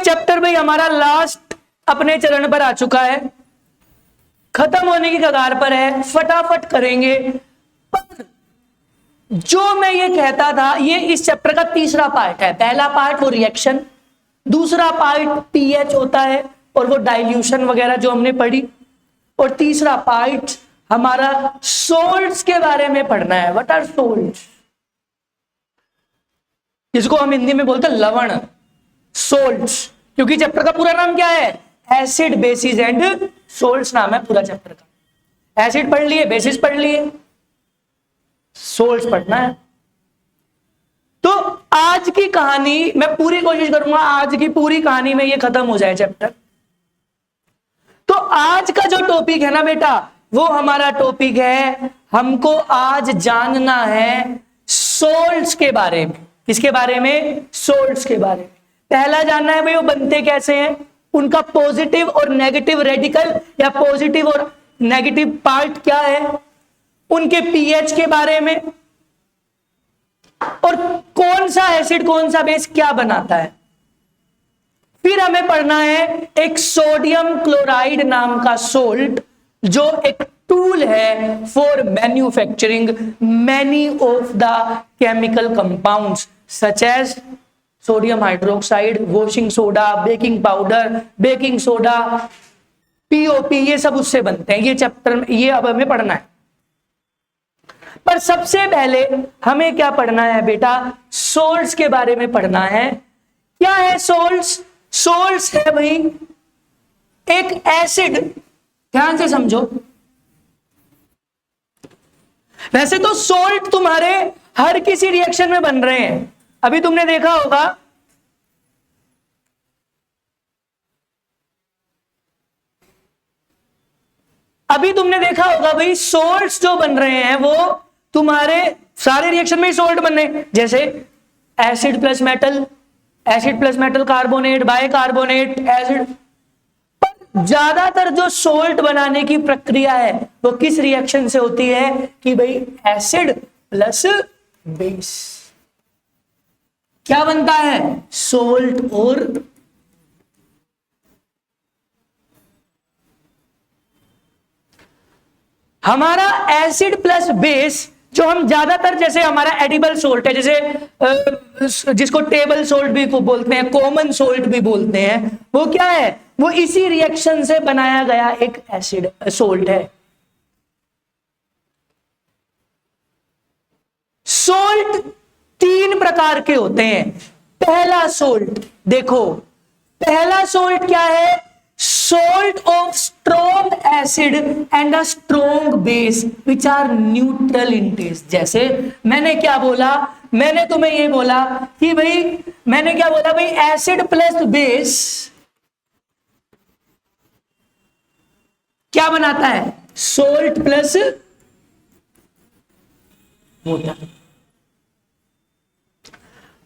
Chapter भाई हमारा last अपने चरण पर आ चुका है, खत्म होने की कगार पर है, फटाफट करेंगे। पर जो मैं ये कहता था, ये इस चैप्टर का तीसरा पार्ट है। पहला पार्ट वो रिएक्शन, दूसरा पार्ट पीएच होता है और वो डाइल्यूशन वगैरह जो हमने पढ़ी, और तीसरा पार्ट हमारा सोल्ट्स के बारे में पढ़ना है। व्हाट आर सोल्ट्स, जिसको हम हिंदी में बोलते हैं लवण, सोल्ट्स। क्योंकि चैप्टर का पूरा नाम क्या है, एसिड बेसिस एंड सोल्ट्स नाम है पूरा चैप्टर का। एसिड पढ़ लिए, बेसिस पढ़ लिए, सोल्ट्स पढ़ना है। तो आज की कहानी मैं पूरी कोशिश करूंगा, आज की पूरी कहानी में ये खत्म हो जाए चैप्टर। तो आज का जो टॉपिक है ना बेटा, वो हमारा टॉपिक है, हमको आज जानना है सोल्ट्स के बारे में। किसके बारे में, सोल्ट्स के बारे में। पहला जानना है भाई वो बनते कैसे हैं, उनका पॉजिटिव और नेगेटिव रेडिकल या पॉजिटिव और नेगेटिव पार्ट क्या है, उनके पीएच के बारे में, और कौन सा एसिड कौन सा बेस क्या बनाता है। फिर हमें पढ़ना है एक सोडियम क्लोराइड नाम का सोल्ट, जो एक टूल है for manufacturing many of the chemical compounds such as sodium hydroxide, washing soda, baking powder, baking soda, POP, ये सब उससे बनते हैं। ये चैप्टर में ये अब हमें पढ़ना है। पर सबसे पहले हमें क्या पढ़ना है बेटा, सोल्ट्स के बारे में पढ़ना है। क्या है सोल्ट्स, सोल्ट्स है भाई एक एसिड, ध्यान से समझो। वैसे तो सोल्ट तुम्हारे हर किसी रिएक्शन में बन रहे हैं। अभी तुमने देखा होगा भाई सोल्ट्स जो बन रहे हैं वो तुम्हारे सारे रिएक्शन में सोल्ट बन रहे हैं। जैसे acid plus metal, acid plus metal carbonate, bicarbonate, acid. ज्यादातर जो सोल्ट बनाने की प्रक्रिया है वो किस रिएक्शन से होती है कि भाई एसिड प्लस बेस। क्या बनता है, सोल्ट। और हमारा एसिड प्लस बेस जो हम ज्यादातर, जैसे हमारा एडिबल सोल्ट है, जैसे जिसको टेबल सोल्ट भी बोलते हैं, कॉमन सोल्ट भी बोलते हैं, वो क्या है, वो इसी रिएक्शन से बनाया गया एक एसिड सोल्ट है। सोल्ट तीन प्रकार के होते हैं। पहला सोल्ट देखो, पहला सोल्ट क्या है, salt of strong acid and a strong base which are neutral in taste। जैसे मैंने क्या बोला, मैंने तुम्हें ये बोला कि भाई, मैंने क्या बोला भाई, एसिड प्लस बेस क्या बनाता है, सोल्ट प्लस वाटर।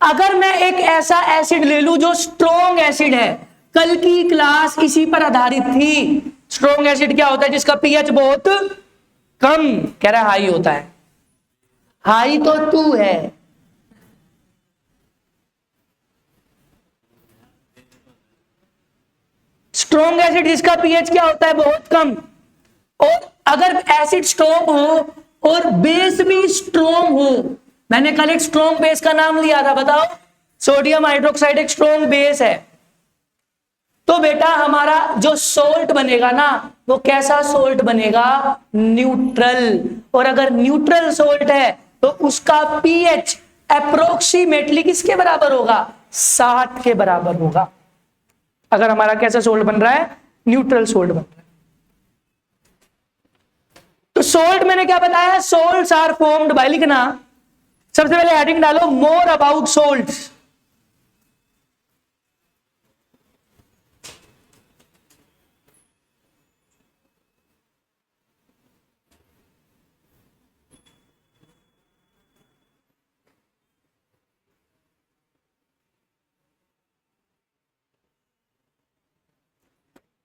अगर मैं एक ऐसा एसिड ले लूं जो स्ट्रॉन्ग एसिड है, कल की क्लास इसी पर आधारित थी। स्ट्रॉन्ग एसिड क्या होता है, जिसका पीएच बहुत कम, कह रहा हाई होता है, हाई तो 2 है। स्ट्रॉन्ग एसिड जिसका पीएच क्या होता है, बहुत कम। और अगर एसिड स्ट्रॉन्ग हो और बेस भी स्ट्रॉन्ग हो, मैंने कल एक स्ट्रॉन्ग बेस का नाम लिया था, बताओ, सोडियम हाइड्रोक्साइड एक स्ट्रॉन्ग बेस है। तो बेटा हमारा जो सोल्ट बनेगा ना, वो कैसा सोल्ट बनेगा, न्यूट्रल। और अगर न्यूट्रल सोल्ट है तो उसका पीएच अप्रोक्सीमेटली किसके बराबर होगा, 60 के बराबर होगा। अगर हमारा कैसा सोल्ट बन रहा है, न्यूट्रल सोल्ट बन रहा है। तो सोल्ट मैंने क्या बताया, सोल्ट्स आर फॉर्म्ड बाय, लिखना सबसे पहले हेडिंग डालो, मोर अबाउट सोल्ट्स।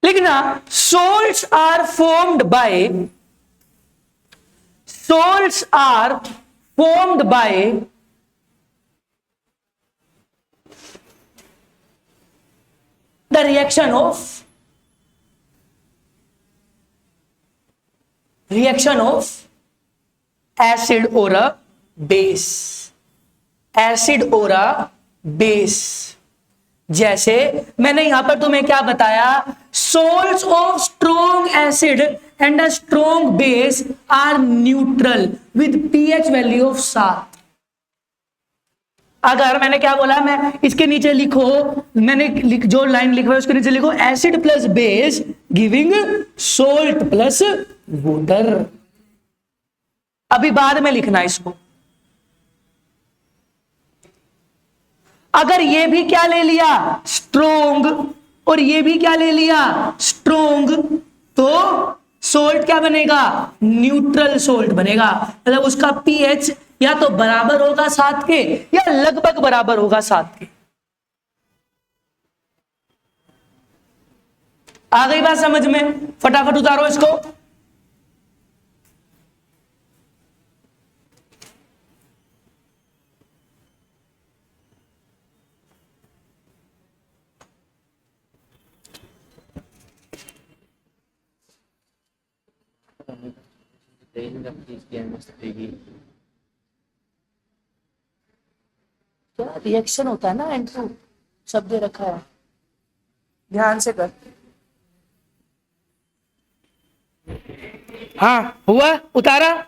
लिखना, salts are formed by the reaction of acid और अ बेस, एसिड और अ बेस। जैसे मैंने यहां पर तुम्हें क्या बताया, salts of strong acid and a strong base are neutral with pH value of 7। अगर मैंने क्या बोला, मैं इसके नीचे लिखो, मैंने जो लाइन लिखा है उसके नीचे लिखो acid plus base giving salt plus water. अभी बाद में लिखना इसको। अगर ये भी क्या ले लिया, स्ट्रोंग, और ये भी क्या ले लिया, स्ट्रोंग, तो सोल्ट क्या बनेगा, न्यूट्रल सोल्ट बनेगा। मतलब उसका पीएच या तो बराबर होगा 7 के या लगभग बराबर होगा 7 के। आ गई बात समझ में? फटाफट उतारो इसको। क्या रिएक्शन होता है ना एंट्रो, शब्द रखा है, ध्यान से कर। हाँ हुआ, उतारा।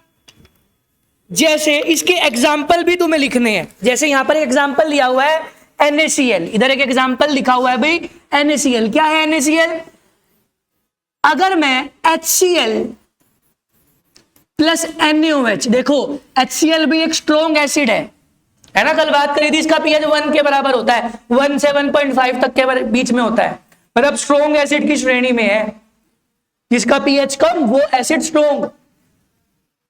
जैसे इसके एग्जाम्पल भी तुम्हें लिखने हैं। जैसे यहां पर एक एग्जाम्पल लिया हुआ है NaCl, इधर एक एग्जाम्पल लिखा हुआ है भाई NaCl। क्या है NaCl? अगर मैं HCl प्लस NaOH, देखो HCl भी एक स्ट्रॉन्ग एसिड है ना, कल बात करी थी, इसका पीएच 1 के बराबर होता है, 1 से 1.5 तक के बीच में होता है, मतलब स्ट्रॉन्ग एसिड की श्रेणी में है। जिसका पीएच कम वो एसिड स्ट्रॉन्ग।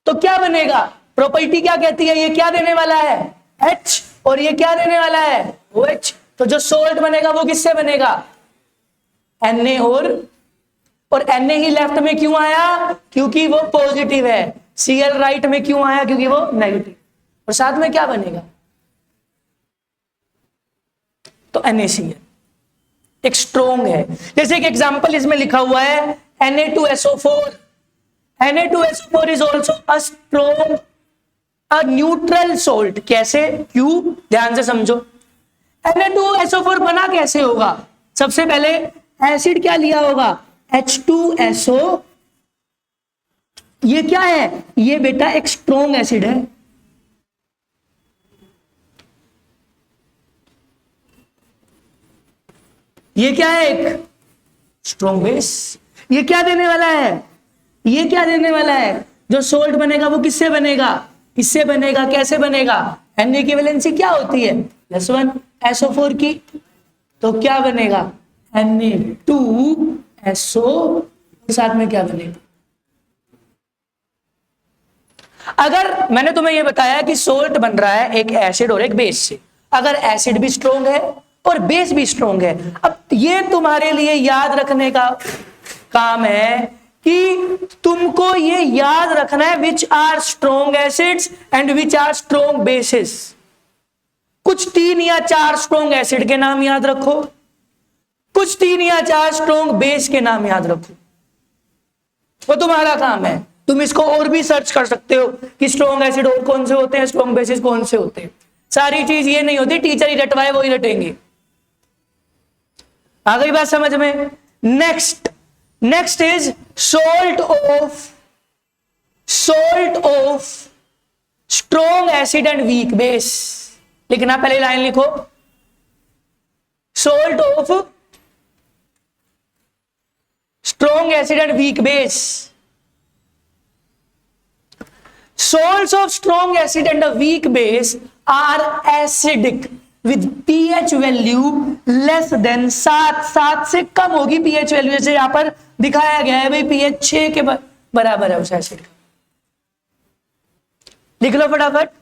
तो क्या बनेगा, प्रॉपर्टी क्या कहती है, ये क्या देने वाला है H, और ये क्या देने वाला है OH। तो जो सोल्ट बनेगा वो किससे बनेगा, Na और Na ही लेफ्ट में क्यों आया, क्योंकि वो पॉजिटिव है। Cl राइट में क्यों आया, क्योंकि वो नेगेटिव। और साथ में क्या बनेगा, तो NaCl एक स्ट्रॉन्ग है। जैसे एक एग्जांपल इसमें लिखा हुआ है Na2SO4। Na2SO4 is also a strong, a neutral salt. कैसे, क्यों, ध्यान से समझो। Na2SO4 बना कैसे होगा, सबसे पहले एसिड क्या लिया होगा, H2SO। ये क्या है, ये बेटा एक स्ट्रॉन्ग एसिड है। ये क्या है, एक स्ट्रॉन्ग बेस। ये क्या देने वाला है, ये क्या देने वाला है, जो सोल्ट बनेगा वो किससे बनेगा, इससे बनेगा। कैसे बनेगा, Na की वैलेंसी क्या होती है +1 SO4 की, तो क्या बनेगा Na2SO, साथ में क्या बनेगा। अगर मैंने तुम्हें यह बताया कि सोल्ट बन रहा है एक एसिड और एक बेस से, अगर एसिड भी स्ट्रॉन्ग है और बेस भी स्ट्रॉन्ग है, अब ये तुम्हारे लिए याद रखने का काम है कि तुमको ये याद रखना है which are strong acids and which are strong bases. कुछ 3 या 4 स्ट्रॉन्ग एसिड के नाम याद रखो, कुछ 3 या 4 स्ट्रॉन्ग बेस के नाम याद रखो, वो तुम्हारा काम है। तुम इसको और भी सर्च कर सकते हो कि स्ट्रॉन्ग एसिड और कौन से होते हैं, स्ट्रॉन्ग बेसिस कौन से होते हैं। सारी चीज ये नहीं होती टीचर ही रटवाए वो ही रटेंगे। आ गई बात समझ में? Next is salt of strong acid and weak base. लिखना, पहले लाइन लिखो, salt of strong acid and weak base. Salts of strong acid and a weak base are acidic with pH value less than 7 से कम होगी pH value. जैसे यहां पर दिखाया गया है भाई pH 6 के बराबर है उस एसिड का। लिख लो फटाफट।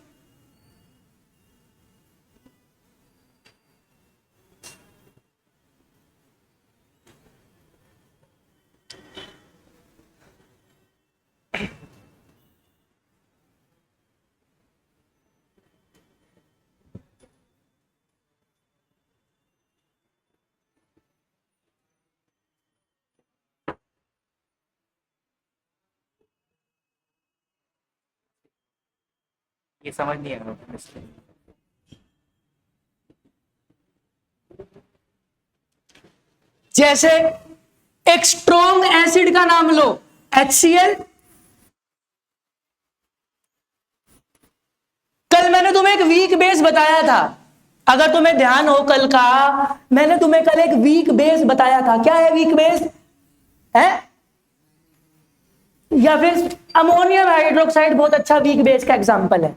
ये समझ नहीं आया इसलिए। जैसे एक स्ट्रॉन्ग एसिड का नाम लो, HCl। कल मैंने तुम्हें एक वीक बेस बताया था, अगर तुम्हें ध्यान हो कल का, मैंने तुम्हें कल एक वीक बेस बताया था। क्या है वीक बेस? है या फिर अमोनियम हाइड्रोक्साइड बहुत अच्छा वीक बेस का एग्जांपल है।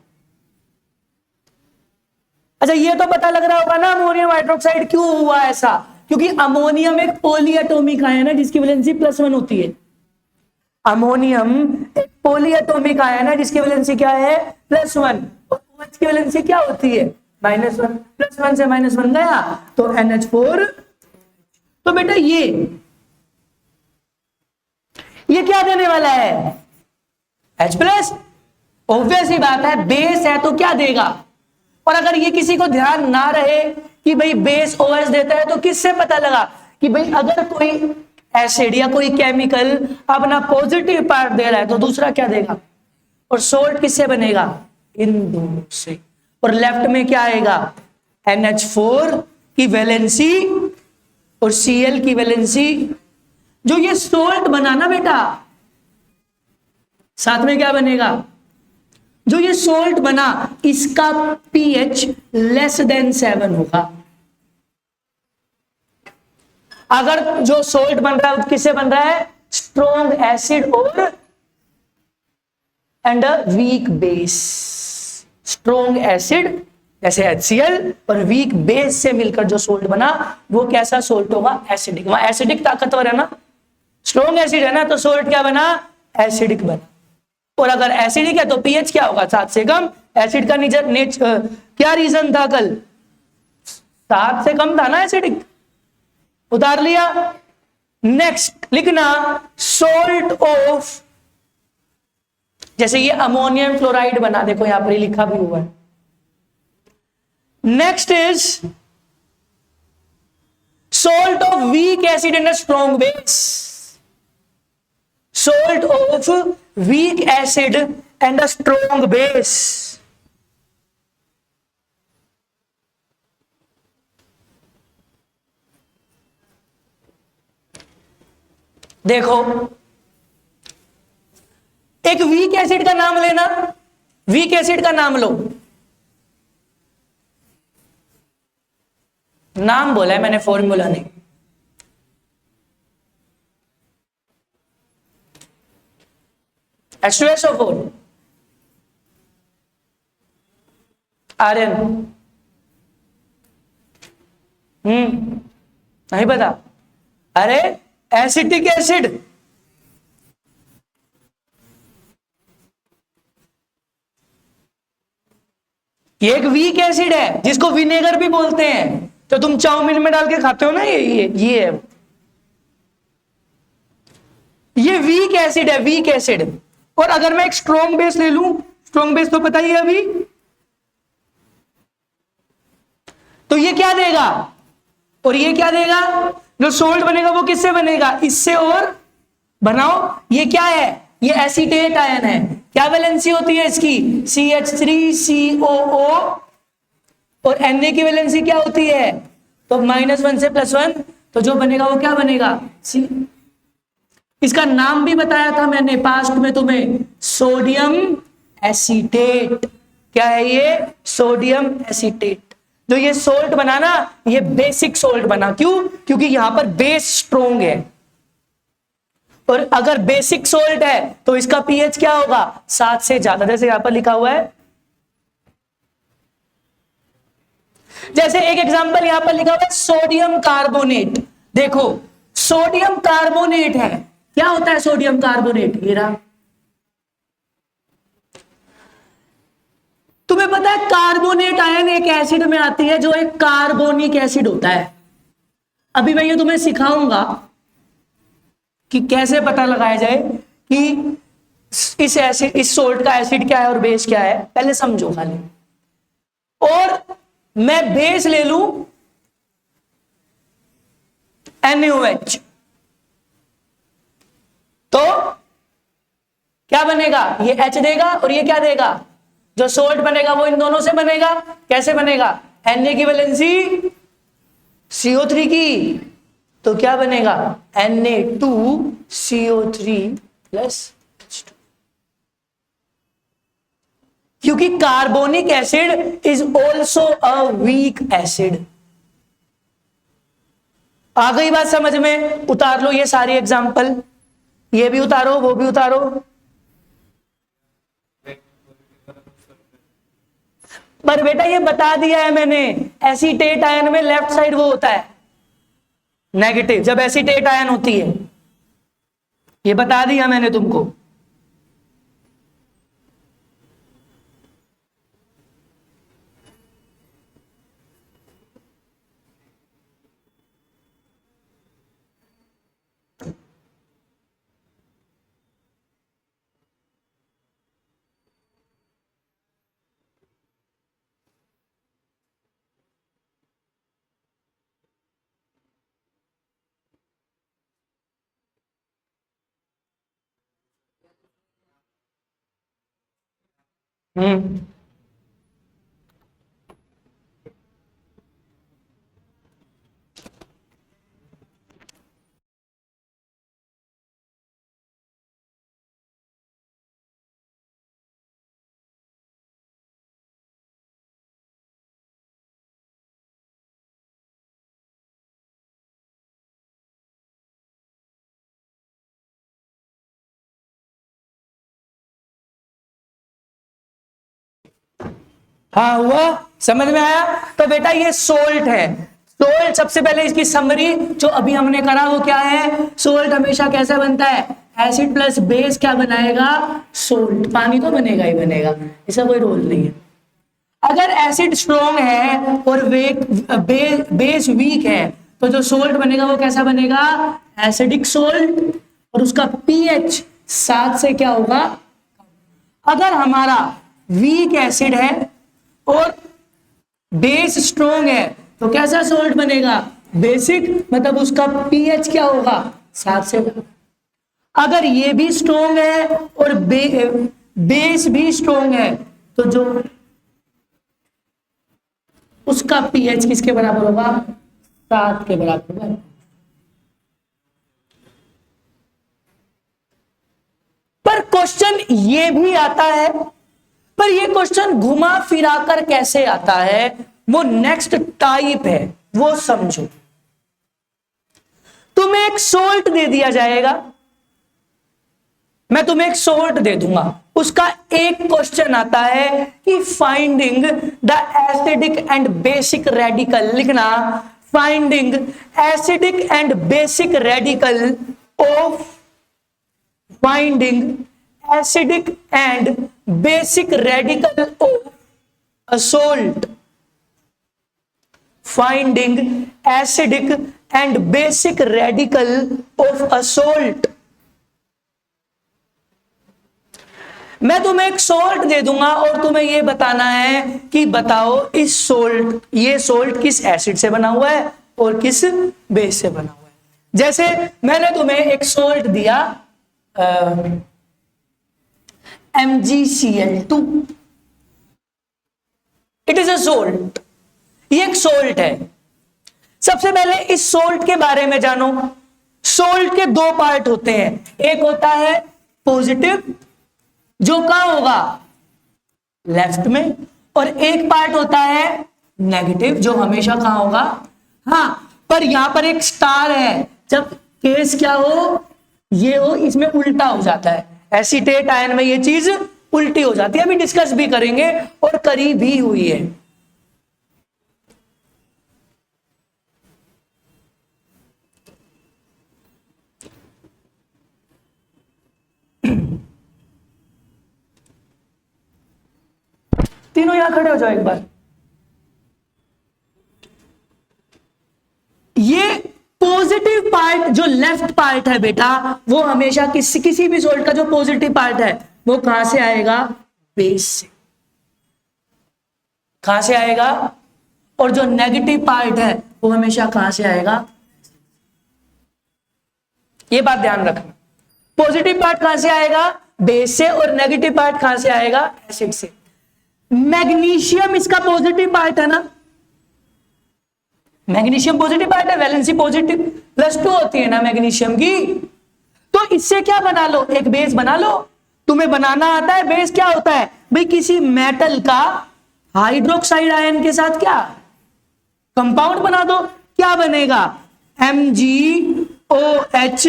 अच्छा, ये तो पता लग रहा होगा ना अमोनियम हाइड्रोक्साइड क्यों हुआ ऐसा, क्योंकि अमोनियम एक पॉलीएटॉमिक आयन है जिसकी वैलेंसी +1 होती है। अमोनियम एक पॉलीएटॉमिक आयन है जिसकी वैलेंसी क्या है? +1। और OH की वैलेंसी क्या होती है? -1। +1 से -1 गया तो NH4। तो बेटा ये क्या देने वाला है? H+। ऑब्वियस ही बात है, बेस है तो क्या देगा। और अगर ये किसी को ध्यान ना रहे कि भाई बेस OH देता है, तो किससे पता लगा कि भाई अगर कोई एसिड या कोई केमिकल अपना पॉजिटिव पार्ट दे रहा है तो दूसरा क्या देगा? और सोल्ट किससे बनेगा? इन दोनों से। और लेफ्ट में क्या आएगा? NH4 की वैलेंसी और Cl की वैलेंसी। जो ये सोल्ट बना ना बेटा, साथ में क्या बनेगा? जो ये सोल्ट बना इसका pH <7 होगा। अगर जो सोल्ट बन रहा है किससे बन रहा है? स्ट्रॉन्ग एसिड और and weak base. Strong acid जैसे HCl और वीक बेस से मिलकर जो सोल्ट बना वो कैसा सोल्ट होगा? एसिडिक। वहां एसिडिक ताकतवर है ना, स्ट्रॉन्ग एसिड है ना, तो सोल्ट क्या बना? एसिडिक बना। और अगर एसिडिक है तो pH क्या होगा? 7 से कम। एसिड का क्या रीजन था कल? 7 से कम था ना एसिडिक, उतार लिया। नेक्स्ट लिखना सोल्ट ऑफ, जैसे ये अमोनियम क्लोराइड बना, देखो यहां पर लिखा भी हुआ है। Next is salt of weak acid and strong base. Salt of weak acid and strong base. देखो एक वीक एसिड का नाम लेना, वीक एसिड का नाम लो। नाम बोला है मैंने, फॉर्मूला नहीं। H2SO4 आर्यन। नहीं पता? अरे एसिटिक एसिड, ये एक वीक एसिड है जिसको विनेगर भी बोलते हैं। तो तुम चाउमीन में डाल के खाते हो ना, ये है, ये वीक एसिड है, वीक एसिड। और अगर मैं एक स्ट्रॉन्ग बेस ले लूं, स्ट्रॉन्ग बेस तो पता ही है अभी, तो ये क्या देगा और ये क्या देगा? जो सोल्ट बनेगा वो किससे बनेगा? इससे। और बनाओ, ये क्या है? ये एसीटेट आयन है। क्या वैलेंसी होती है इसकी? CH3COO। और Na की वैलेंसी क्या होती है? तो -1 से +1, तो जो बनेगा वो क्या बनेगा? इसका नाम भी बताया था मैंने पास्ट में तुम्हें, सोडियम एसीटेट। क्या है ये? Sodium acetate. जो ये सोल्ट बना ना, ये बेसिक सोल्ट बना। क्यों? क्योंकि यहां पर बेस स्ट्रॉन्ग है। और अगर बेसिक सोल्ट है तो इसका pH क्या होगा? 7 से ज्यादा, जैसे यहां पर लिखा हुआ है। जैसे एक एग्जांपल यहां पर लिखा हुआ है सोडियम कार्बोनेट। देखो सोडियम कार्बोनेट है, क्या होता है सोडियम कार्बोनेट? ये रहा। तुम्हें पता है कार्बोनेट आयन एक एसिड में आती है जो एक कार्बोनिक एसिड होता है। अभी मैं ये तुम्हें सिखाऊंगा कि कैसे पता लगाया जाए कि इस एसिड, इस सोल्ट का एसिड क्या है और बेस क्या है। पहले समझो खाली। और मैं बेस ले लूं NaOH, तो क्या बनेगा? ये H देगा और ये क्या देगा? जो सोल्ट बनेगा वो इन दोनों से बनेगा। कैसे बनेगा? Na की वैलेंसी CO3 की, तो क्या बनेगा? Na2CO3 plus H2। क्योंकि carbonic acid is also a weak acid. आ गई बात समझ में? उतार लो ये सारी एग्जांपल, ये भी उतारो, वो भी उतारो। पर बेटा ये बता दिया है मैंने, एसीटेट आयन में लेफ्ट साइड वो होता है नेगेटिव जब एसीटेट आयन होती है, ये बता दिया मैंने तुमको। हम्म हाँ हुआ, समझ में आया? तो बेटा ये सोल्ट है। सोल्ट सबसे पहले इसकी समरी जो अभी हमने करा वो क्या है? सोल्ट हमेशा कैसे बनता है? एसिड प्लस बेस क्या बनाएगा? सोल्ट। पानी तो बनेगा ही बनेगा, इसका कोई रोल नहीं है। अगर एसिड स्ट्रॉन्ग है और बेस वीक है तो जो सोल्ट बनेगा वो कैसा बनेगा? Acidic salt. और उसका पीएच 7 से क्या होगा? अगर हमारा वीक एसिड है और बेस स्ट्रॉन्ग है तो कैसा सोल्ट बनेगा? बेसिक, मतलब उसका पीएच क्या होगा? 7 से। अगर ये भी स्ट्रॉन्ग है और बेस भी स्ट्रॉन्ग है तो जो उसका पीएच किसके बराबर होगा? 7 के बराबर होगा। पर क्वेश्चन ये भी आता है, पर ये क्वेश्चन घुमा फिरा कर कैसे आता है, वो नेक्स्ट टाइप है, वो समझो। तुम्हें एक सोल्ट दे दिया जाएगा, मैं तुम्हें एक सोल्ट दे दूंगा, उसका एक क्वेश्चन आता है कि finding the acidic and basic radical, लिखना finding acidic and basic radical of, finding acidic and basic radical of a salt, finding acidic and basic radical of a salt. मैं तुम्हें एक सोल्ट दे दूंगा और तुम्हें यह बताना है कि बताओ इस सोल्ट, ये सोल्ट किस एसिड से बना हुआ है और किस बेस से बना हुआ है। जैसे मैंने तुम्हें एक सोल्ट दिया MgCl2, it is a salt, ये एक सोल्ट है। सबसे पहले इस सोल्ट के बारे में जानो। सोल्ट के दो पार्ट होते हैं, एक होता है पॉजिटिव जो कहां होगा? लेफ्ट में, और एक पार्ट होता है नेगेटिव जो हमेशा कहां होगा? हाँ, पर यहां पर एक स्टार है, जब केस क्या हो, ये हो, इसमें उल्टा हो जाता है। एसीटेट आयन में ये चीज उल्टी हो जाती है, अभी डिस्कस भी करेंगे और करी भी हुई है। तीनों यहां खड़े हो जाओ एक बार। ये पॉजिटिव पार्ट जो लेफ्ट पार्ट है बेटा, वो हमेशा किसी भी सोल्ट का जो पॉजिटिव पार्ट है वो कहां से आएगा? बेस से। कहां से आएगा? और जो नेगेटिव पार्ट है वो हमेशा कहां से आएगा? ये बात ध्यान रखना। पॉजिटिव पार्ट कहां से आएगा? बेस से, और नेगेटिव पार्ट कहां से आएगा? एसिड से। मैग्नीशियम इसका पॉजिटिव पार्ट है ना, मैग्नीशियम पॉजिटिव पार्ट है, वैलेंसी पॉजिटिव, +2 होती है ना मैग्नीशियम की। तो इससे क्या बना लो, एक बेस बना लो। तुम्हें बनाना आता है बेस, क्या होता है भाई, किसी मेटल का हाइड्रोक्साइड आयन के साथ क्या कंपाउंड बना दो, क्या बनेगा, MgOH।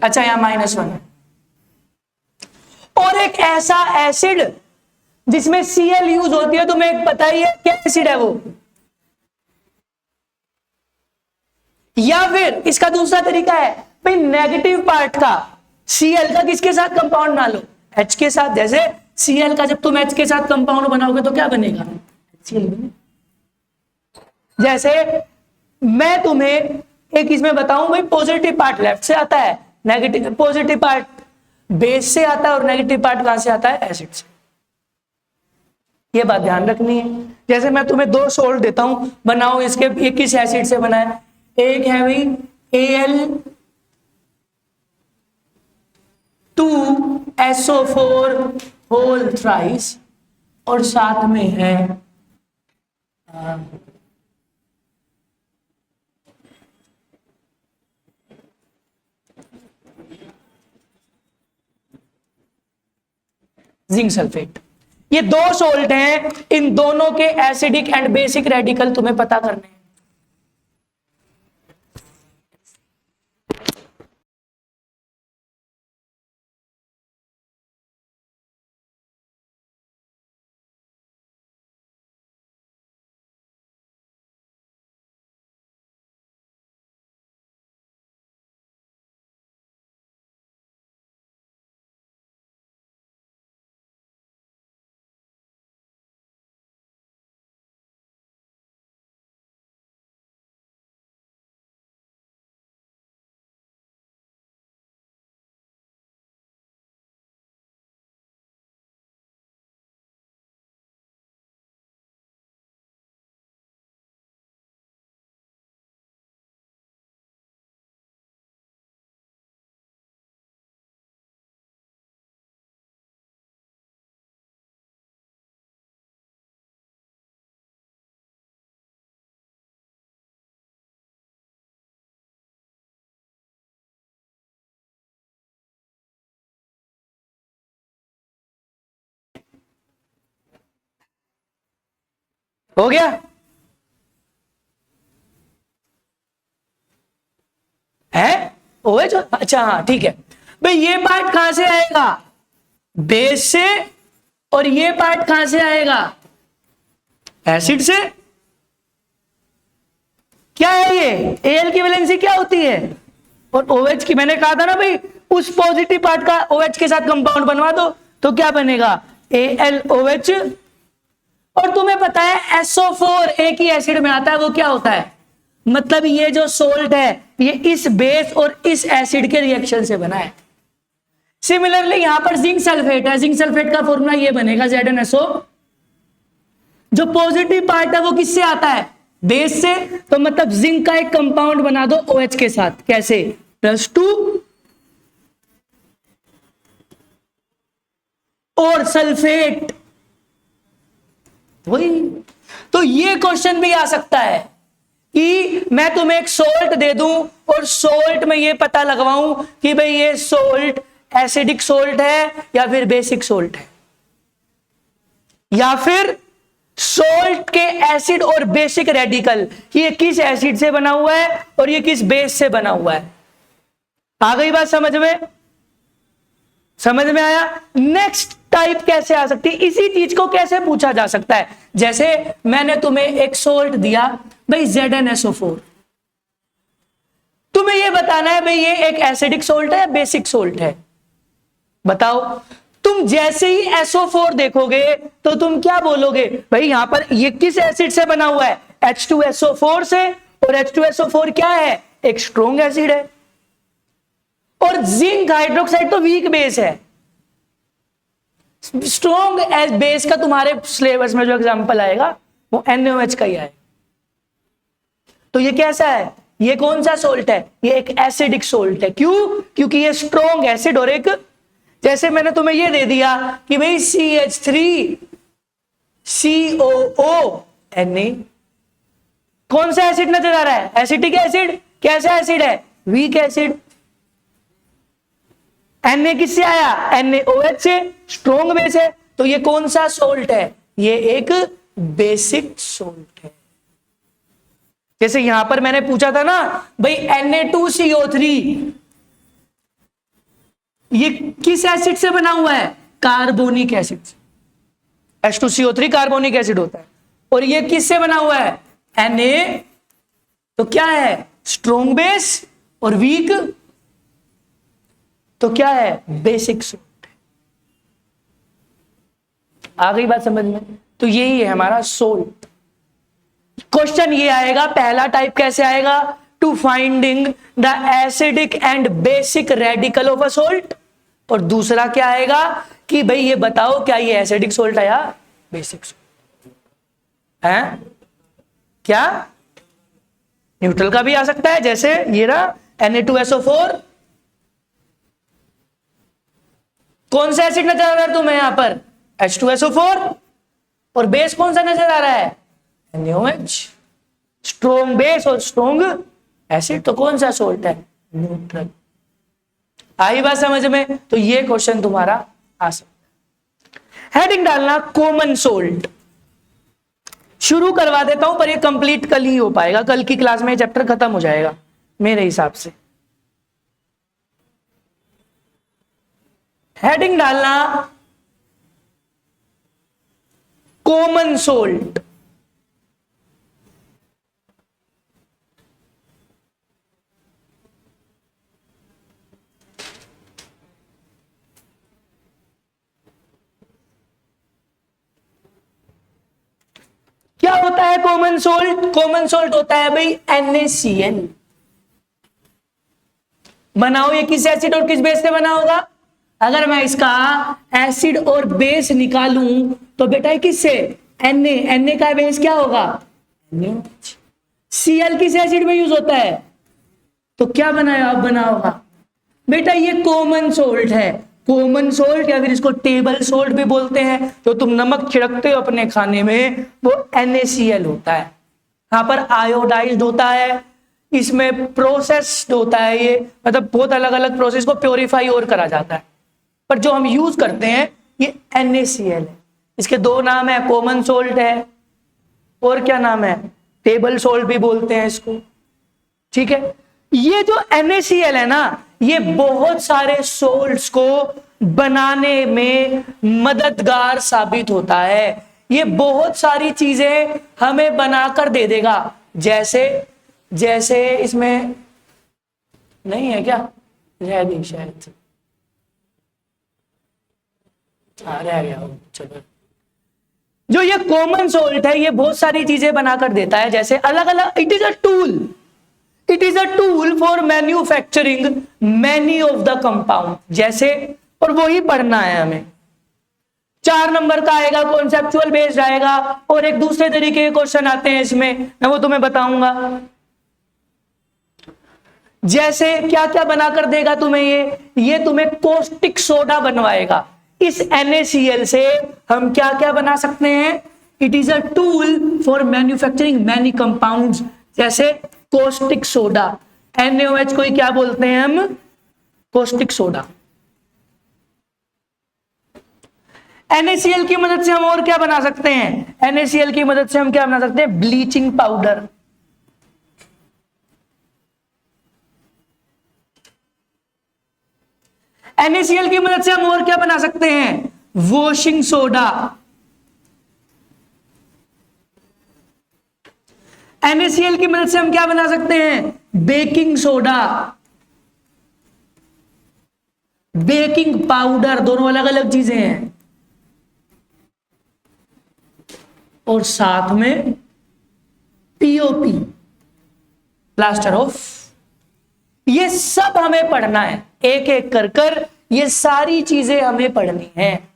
अच्छा, यहां -1। और एक ऐसा एसिड जिसमें Cl यूज होती है, तुम्हें एक पता ही है क्या एसिड है वो। या फिर इसका दूसरा तरीका है भाई, नेगेटिव पार्ट का Cl का किसके साथ कंपाउंड बना लो, H के साथ। जैसे Cl का जब तुम H के साथ कंपाउंड बनाओगे तो क्या बनेगा, HCl बनेगा। जैसे मैं तुम्हें एक इसमें बताऊं भाई, पॉजिटिव पार्ट लेफ्ट से आता है, नेगेटिव पॉजिटिव पार्ट बेस से आता है, और नेगेटिव पार्ट कहां से आता है, एसिड से। ये बात ध्यान रखनी है। जैसे मैं तुम्हें 2 सोल्ट देता हूं, बनाओ इसके, एक किस एसिड से बना है, एक है भाई Al2SO4 होल थ्राइस, और साथ में है जिंक सल्फेट। ये 2 सोल्ट हैं, इन दोनों के एसिडिक एंड बेसिक रेडिकल तुम्हें पता करने हैं। हो गया, है OH। अच्छा हाँ ठीक है भाई, ये पार्ट कहां से आएगा, बेस से, और ये पार्ट कहां से आएगा, एसिड से। क्या है ये, Al की वैलेंसी क्या होती है, और OH की, मैंने कहा था ना भाई, उस पॉजिटिव पार्ट का OH के साथ कंपाउंड बनवा दो तो क्या बनेगा, AlOH। और तुम्हें पता है SO4 एक ही एसिड में आता है, वो क्या होता है, मतलब ये जो सोल्ट है ये इस बेस और इस एसिड के रिएक्शन से बना है। सिमिलरली यहां पर जिंक सल्फेट है, जिंक सल्फेट का फॉर्मूला ये बनेगा ZnSO। जो पॉजिटिव पार्ट है वो किससे आता है, बेस से, तो मतलब जिंक का एक कंपाउंड बना दो OH के साथ, कैसे, +2 और सल्फेट, वही। तो ये क्वेश्चन भी आ सकता है कि मैं तुम्हें एक सोल्ट दे दूं और सोल्ट में ये पता लगवाऊं कि भाई ये सोल्ट एसिडिक सोल्ट है या फिर बेसिक सोल्ट है, या फिर सोल्ट के एसिड और बेसिक रेडिकल, ये किस एसिड से बना हुआ है और ये किस बेस से बना हुआ है। आ गई बात समझ में, समझ में आया। नेक्स्ट टाइप कैसे आ सकती है, इसी चीज को कैसे पूछा जा सकता है, जैसे मैंने तुम्हें एक सोल्ट दिया भाई ZnSO4, तुम्हें यह बताना है भाई ये एक एसिडिक सोल्ट है या बेसिक सोल्ट है, बताओ। तुम जैसे ही SO4 देखोगे तो तुम क्या बोलोगे, भाई यहां पर ये किस एसिड से बना हुआ है, H2SO4 से, और H2SO4 क्या है, एक स्ट्रॉन्ग एसिड है। और जिंक हाइड्रोक्साइड तो वीक बेस है, स्ट्रॉन्ग बेस का तुम्हारे सिलेबस में जो एग्जांपल आएगा वो NaOH का ही आएगा। तो ये कैसा है, ये कौन सा सोल्ट है? ये एक एसिडिक सोल्ट है। क्यों? क्योंकि ये स्ट्रॉन्ग एसिड और एक, जैसे मैंने तुम्हें ये दे दिया कि भाई CH3COO Na, कौन सा एसिड नजर आ रहा है? Acetic acid. कैसा एसिड है? Weak acid. Na किससे आया? NaOH से, स्ट्रॉन्ग बेस है। तो ये कौन सा सोल्ट है? ये एक बेसिक सोल्ट है। जैसे यहां पर मैंने पूछा था ना भाई Na2CO3, ये किस एसिड से बना हुआ है? कार्बोनिक एसिड से। H2CO3 कार्बोनिक एसिड होता है। और ये किससे बना हुआ है? Na, तो क्या है? स्ट्रॉन्ग बेस और वीक, तो क्या है? Basic salt. आ गई बात समझ में? तो यही है हमारा सोल्ट। क्वेश्चन ये आएगा, पहला टाइप कैसे आएगा? To finding the acidic and basic radical of a salt. और दूसरा क्या आएगा कि भाई ये बताओ क्या ये एसिडिक सोल्ट है या बेसिक सोल्ट है? क्या न्यूट्रल का भी आ सकता है, जैसे ये रहा Na2SO4। कौन सा एसिड नजर आ रहा है तुम्हें यहां पर? H2SO4। और बेस कौन सा नजर आ रहा है? NaOH। स्ट्रॉन्ग बेस और स्ट्रॉन्ग एसिड, तो कौन सा सोल्ट है? न्यूट्रल। आई बात समझ में? तो ये क्वेश्चन तुम्हारा आ सकता है। हेडिंग डालना कॉमन सोल्ट। शुरू करवा देता हूं, पर ये कंप्लीट कल ही हो पाएगा, कल की क्लास में चैप्टर खत्म हो जाएगा मेरे हिसाब से। हेडिंग डालना कॉमन सोल्ट। क्या होता है कॉमन सोल्ट? कॉमन सोल्ट होता है भाई NaCl। बनाओ, ये किस एसिड और किस बेस से बना होगा? अगर मैं इसका एसिड और बेस निकालूं तो बेटा ये किससे? Na का बेस क्या होगा? NaOH। Cl किस एसिड में यूज होता है? तो क्या बनाया अब बना होगा? बेटा ये कॉमन सोल्ट है। कॉमन सोल्ट या फिर इसको टेबल सोल्ट भी बोलते हैं। जो तुम नमक छिड़कते हो अपने खाने में वो NaCl होता है। यहां पर आयोडाइज्ड होता है, इसमें प्रोसेस्ड होता है, ये मतलब बहुत अलग अलग प्रोसेस को प्योरीफाई और करा जाता है। पर जो हम यूज करते हैं ये NaCl है। इसके दो नाम है, कॉमन सोल्ट है और क्या नाम है? टेबल सोल्ट भी बोलते हैं इसको। ठीक है, ये जो NaCl है ना, ये बहुत सारे सोल्ट्स को बनाने में मददगार साबित होता है। ये बहुत सारी चीजें हमें बनाकर दे देगा। जैसे इसमें नहीं है क्या? रह गई शायद, रह गया, चलो। जो ये कॉमन सोल्ट है ये बहुत सारी चीजें बनाकर देता है, जैसे अलग अलग। It is a tool for manufacturing many of the compound. जैसे, और वही पढ़ना है हमें। 4 नंबर का आएगा, कॉन्सेप्चुअल बेस्ड आएगा, और एक दूसरे तरीके के क्वेश्चन आते हैं इसमें, मैं वो तुम्हें बताऊंगा। जैसे क्या क्या बनाकर देगा तुम्हें ये तुम्हें कॉस्टिक सोडा बनवाएगा। इस NaCl से हम क्या क्या बना सकते हैं? It is a tool for manufacturing many compounds, जैसे कॉस्टिक सोडा। NaOH को ही क्या बोलते हैं हम? Caustic soda. NaCl की मदद से हम और क्या बना सकते हैं? NaCl की मदद से हम क्या बना सकते हैं? Bleaching powder. NaCl की मदद से हम और क्या बना सकते हैं? Washing soda. NaCl की मदद से हम क्या बना सकते हैं? बेकिंग सोडा, बेकिंग पाउडर, दोनों अलग अलग चीजें हैं। और साथ में POP, प्लास्टर ऑफ। ये सब हमें पढ़ना है, एक एक कर ये सारी चीजें हमें पढ़नी है।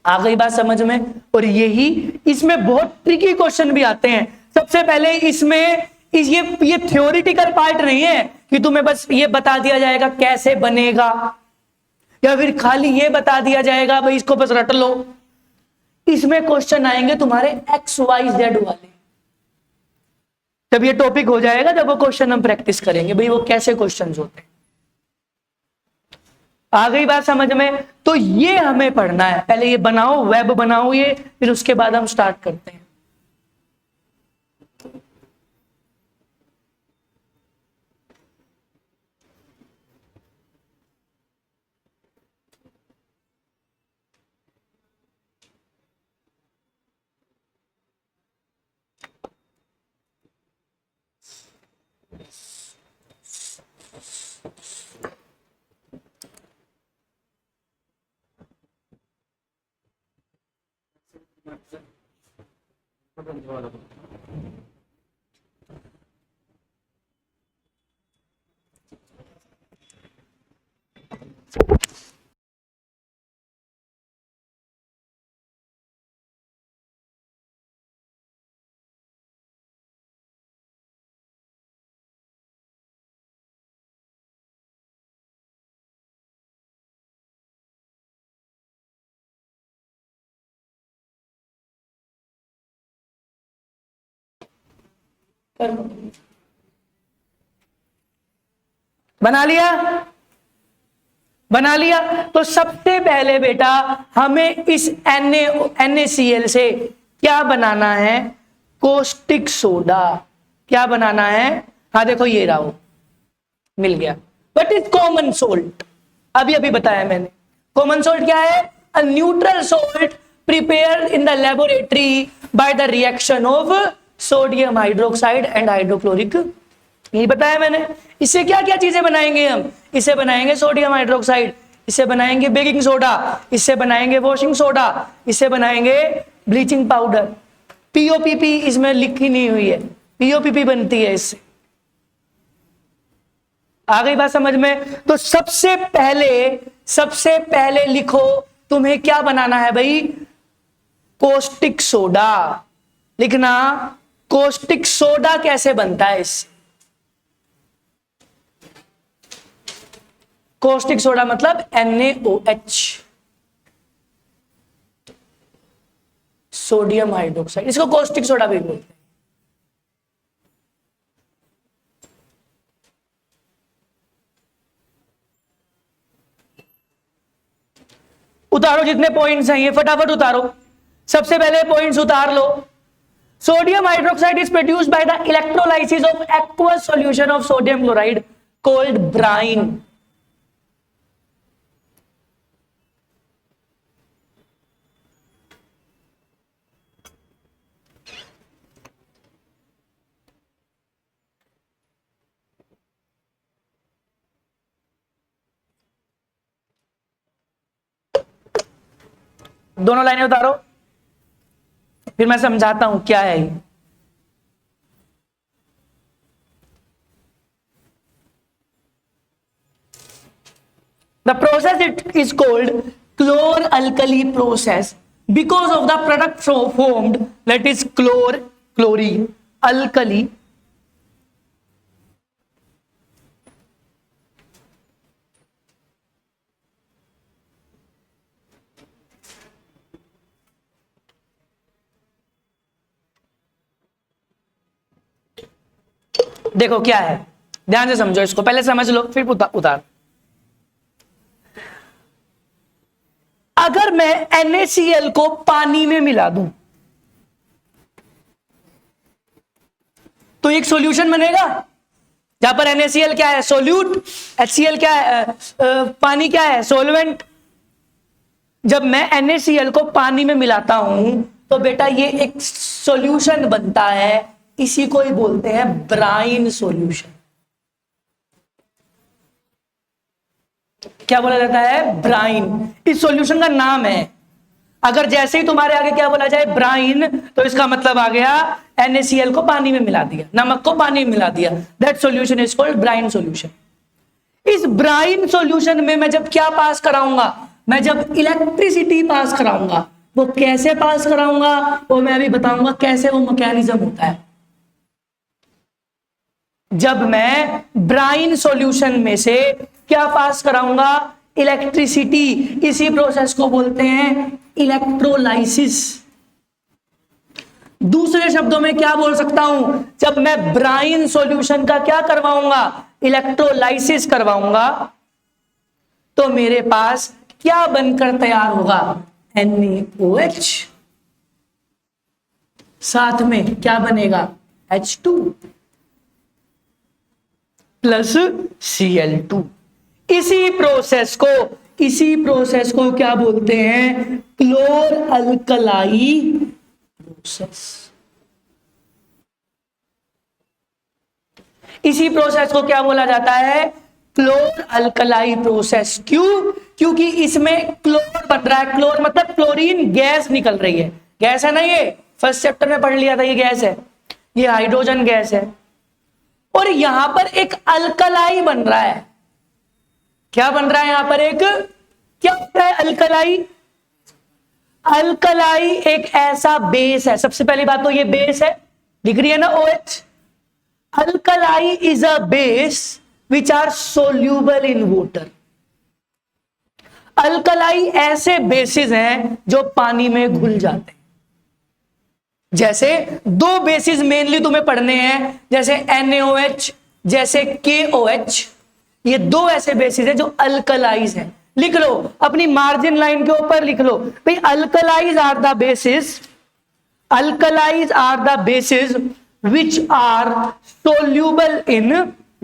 आ गई बात समझ में? और यही इसमें बहुत ट्रिकी क्वेश्चन भी आते हैं। सबसे पहले इसमें ये थ्योरिटिकल पार्ट नहीं है कि तुम्हें बस ये बता दिया जाएगा कैसे बनेगा, या फिर खाली ये बता दिया जाएगा भाई इसको बस रट लो। इसमें क्वेश्चन आएंगे तुम्हारे XYZ वाले। जब ये टॉपिक हो जाएगा, जब वो क्वेश्चन हम प्रैक्टिस करेंगे भाई वो कैसे क्वेश्चंस होते हैं। आ गई बात समझ में? तो ये हमें पढ़ना है। पहले ये बनाओ, वेब बनाओ ये, फिर उसके बाद हम स्टार्ट करते हैं। बना लिया? बना लिया। तो सबसे पहले बेटा हमें इस NaCl से क्या बनाना है? कोस्टिक सोडा। क्या बनाना है? हाँ देखो ये रहा, मिल गया। बट इज कॉमन सोल्ट, अभी अभी बताया मैंने। कॉमन सोल्ट क्या है? A neutral salt prepared in the laboratory by the reaction of sodium hydroxide and hydrochloric. यही बताया मैंने। इससे क्या क्या चीजें बनाएंगे हम? इससे बनाएंगे सोडियम हाइड्रोक्साइड, इससे बनाएंगे बेकिंग सोडा, इससे बनाएंगे वॉशिंग सोडा, इससे बनाएंगे ब्लीचिंग पाउडर। पीओपीपी इसमें लिखी नहीं हुई है, पीओपीपी बनती है इससे। आ गई बात समझ में? तो सबसे पहले लिखो तुम्हें क्या बनाना है भाई? कोस्टिक सोडा। लिखना कोस्टिक सोडा कैसे बनता है इससे। कोस्टिक सोडा मतलब NaOH, सोडियम हाइड्रोक्साइड। इसको कोस्टिक सोडा भी बोलते हैं। उतारो जितने पॉइंट्स हैं ये फटाफट उतारो। सबसे पहले पॉइंट्स उतार लो। Sodium hydroxide is produced by the electrolysis of aqueous solution of sodium chloride called brine. दोनों लाइनें उतारो, फिर मैं समझाता हूं क्या है ये। The process it is called chlor-alkali process because of the product formed, that is chlorine, alkali. देखो क्या है, ध्यान से समझो इसको, पहले समझ लो फिर उतार। अगर मैं NaCl को पानी में मिला दूं तो एक सॉल्यूशन बनेगा। जहां पर NaCl क्या है? सोल्यूट। HCl क्या है? पानी क्या है? सोलवेंट। जब मैं NaCl को पानी में मिलाता हूं तो बेटा ये एक सॉल्यूशन बनता है, इसी को ही बोलते हैं ब्राइन सॉल्यूशन। क्या बोला जाता है? ब्राइन। इस सॉल्यूशन का नाम है। अगर जैसे ही तुम्हारे आगे क्या बोला जाए? ब्राइन, तो इसका मतलब आ गया NaCl को पानी में मिला दिया, नमक को पानी में मिला दिया। That solution is called brine solution. इस ब्राइन सॉल्यूशन में मैं जब क्या पास कराऊंगा? मैं जब इलेक्ट्रिसिटी पास कराऊंगा। वो कैसे पास कराऊंगा वो मैं अभी बताऊंगा, कैसे वो मैकेनिज्म होता है। जब मैं ब्राइन सॉल्यूशन में से क्या पास कराऊंगा, इलेक्ट्रिसिटी। इसी प्रोसेस को बोलते हैं इलेक्ट्रोलाइसिस। दूसरे शब्दों में क्या बोल सकता हूं, जब मैं ब्राइन सॉल्यूशन का क्या करवाऊंगा, इलेक्ट्रोलाइसिस करवाऊंगा, तो मेरे पास क्या बनकर तैयार होगा, NaOH, साथ में क्या बनेगा, H2 प्लस Cl2। इसी प्रोसेस को क्या बोलते हैं, क्लोर अल्कलाई प्रोसेस। इसी प्रोसेस को क्या बोला जाता है, क्लोर अल्कलाई प्रोसेस। क्यों, क्योंकि इसमें क्लोर बन रहा है। क्लोर मतलब क्लोरीन गैस निकल रही है। गैस है ना, ये फर्स्ट चैप्टर में पढ़ लिया था, ये गैस है, ये हाइड्रोजन गैस है। और यहां पर एक अल्कलाई बन रहा है। क्या बन रहा है यहां पर, एक क्या बन रहा है, अल्कलाई। अल्कलाई एक ऐसा बेस है, सबसे पहली बात तो ये बेस है, दिख रही है ना OH। Alkali is a base which are soluble in water. Alkali ऐसे बेसिस हैं जो पानी में घुल जाते हैं। जैसे दो बेसिस मेनली तुम्हें पढ़ने हैं, जैसे NaOH, जैसे KOH। ये दो ऐसे बेसिस हैं जो अल्कलाइज हैं। लिख लो अपनी मार्जिन लाइन के ऊपर, लिख लो भाई, alkalis are the bases, alkalis are the bases which are soluble in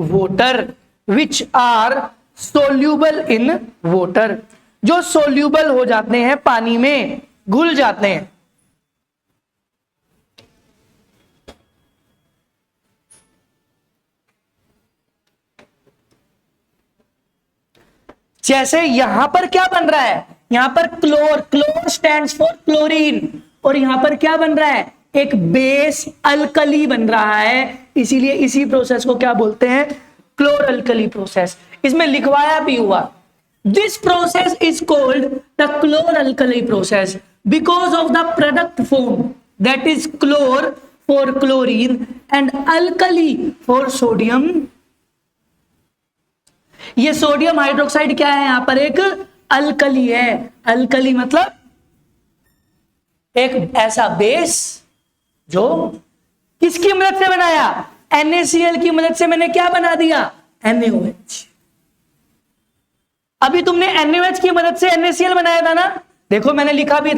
water, which are soluble in water, जो सोल्यूबल हो जाते हैं पानी में, घुल जाते हैं। जैसे यहां पर क्या बन रहा है, यहां पर क्लोर, क्लोर स्टैंड्स फॉर क्लोरीन, और यहां पर क्या बन रहा है, एक बेस अल्कली बन रहा है। इसीलिए इसी प्रोसेस को क्या बोलते हैं, क्लोर अल्कली प्रोसेस। इसमें लिखवाया भी हुआ, this process is called the chlor alkali process because of the product formed that is chlor for chlorine and alkali for sodium. ये सोडियम हाइड्रोक्साइड क्या है, यहां पर एक अल्कली है। अल्कली मतलब एक ऐसा बेस जो किसकी मदद से बनाया, NaCl की मदद से मैंने क्या बना दिया, NaOH। अभी तुमने NaOH की मदद से NaCl बनाया था ना, देखो मैंने लिखा भी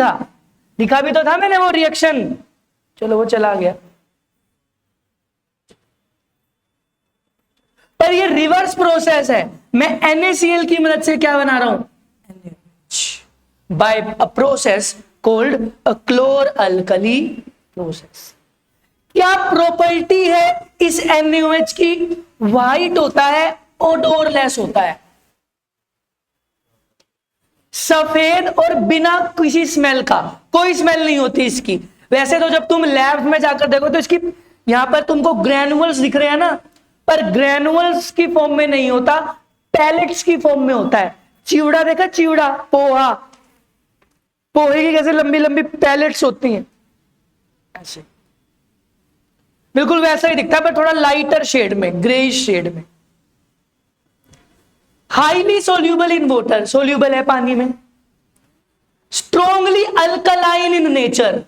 तो था मैंने वो रिएक्शन, चलो वो चला गया। पर ये रिवर्स प्रोसेस है, मैं NaCl की मदद से क्या बना रहा हूं, NaOH, by a process called a chlor alkali process. क्या प्रॉपर्टी है इस NaOH की, व्हाइट होता है, ओडोरलेस होता है, सफेद और बिना किसी स्मेल का, कोई स्मेल नहीं होती इसकी। वैसे तो जब तुम लैब में जाकर देखो तो इसकी यहां पर तुमको ग्रैनुअल्स दिख रहे हैं ना, पर ग्रैनुअल्स की फॉर्म में नहीं होता, पैलेट्स की फॉर्म में होता है। चिवड़ा देखा, चिवड़ा, पोहा, पोहे की कैसे लंबी लंबी पैलेट्स होती हैं, ऐसे बिल्कुल वैसा ही दिखता है, पर थोड़ा लाइटर शेड में, ग्रेइश शेड में। Highly soluble in water, soluble है पानी में। Strongly alkaline in nature,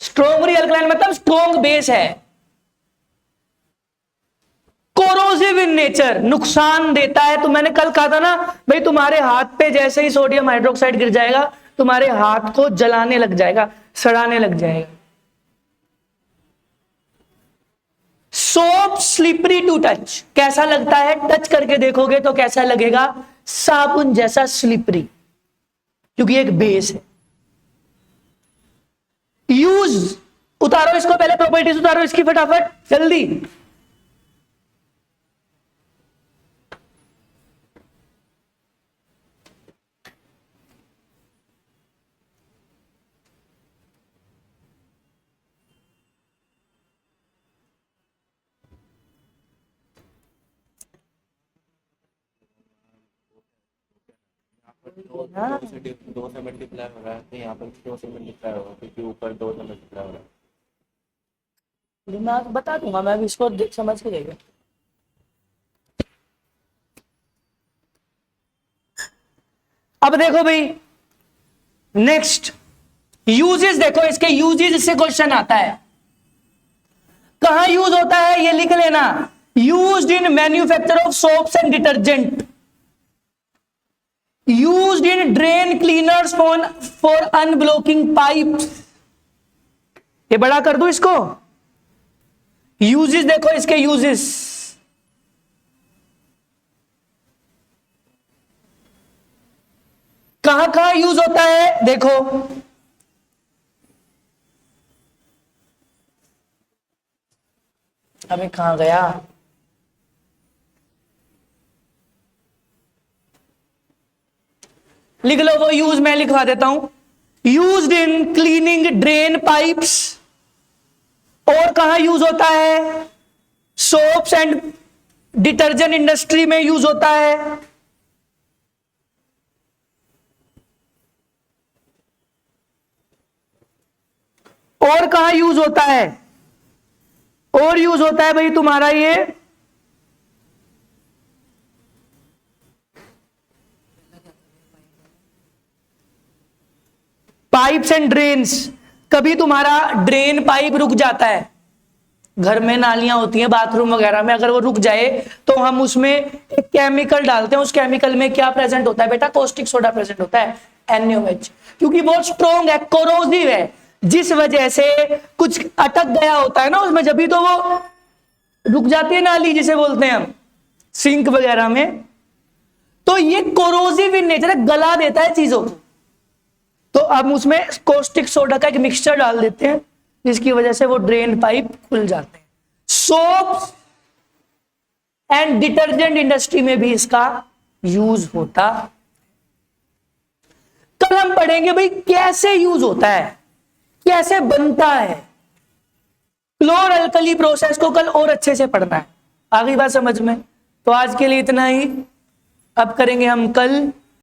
strongly alkaline मतलब स्ट्रोंग बेस है। कोरोसिव इन नेचर, नुकसान देता है। तो मैंने कल कहा था ना भाई, तुम्हारे हाथ पे जैसे ही सोडियम हाइड्रोक्साइड गिर जाएगा, तुम्हारे हाथ को जलाने लग जाएगा, सड़ाने लग जाएगा। सोप स्लिपरी टू टच, कैसा लगता है, टच करके देखोगे तो कैसा लगेगा, साबुन जैसा स्लिपरी, क्योंकि एक बेस है। यूज, उतारो इसको, पहले प्रॉपर्टीज उतारो इसकी फटाफट जल्दी। दो से मल्टीप्लाई हो रहा है, तो यहाँ पर 2 से मल्टीप्लाई होगा, क्योंकि ऊपर 2 से मल्टीप्लाई हो रहा है। मैं बता दूंगा, मैं अभी इसको समझ के देगा। अब देखो भाई नेक्स्ट यूजेस, देखो इसके यूजेस से क्वेश्चन आता है। कहां यूज होता है ये लिख लेना। Used in manufacture of soaps and detergent, used in drain cleaners for unblocking pipes. ये बड़ा कर दूं इसको। यूजेस देखो इसके यूजेस, कहां कहां यूज होता है देखो। अबे कहां गया, लिख लो वो यूज, मैं लिखवा देता हूं। Used in cleaning drain pipes, और कहां यूज होता है, सोप्स एंड डिटर्जेंट इंडस्ट्री में यूज होता है। और कहां यूज होता है, और यूज होता है भाई तुम्हारा ये पाइप्स एंड ड्रेन्स। कभी तुम्हारा ड्रेन पाइप रुक जाता है, घर में नालियां होती हैं बाथरूम वगैरह में, अगर वो रुक जाए तो हम उसमें एक केमिकल डालते हैं। उस केमिकल में क्या प्रेजेंट होता है बेटा, कॉस्टिक सोडा प्रेजेंट होता है, NaOH, क्योंकि बहुत स्ट्रॉन्ग है, कोरोसिव है, जिस वजह से कुछ अटक गया होता है ना उसमें, जब भी तो वो रुक जाती है नाली जिसे बोलते हैं हम सिंक वगैरह में। तो ये कोरोसिव इन नेचर है, गला देता है चीजों को। तो अब उसमें कॉस्टिक सोडा का एक मिक्सचर डाल देते हैं, जिसकी वजह से वो ड्रेन पाइप खुल जाते हैं। सोप्स एंड डिटर्जेंट इंडस्ट्री में भी इसका यूज होता। कल हम पढ़ेंगे भाई कैसे यूज होता है, कैसे बनता है। क्लोर अल्कली प्रोसेस को कल और अच्छे से पढ़ना है, आ गई बात समझ में। तो आज के लिए इतना ही, अब करेंगे हम कल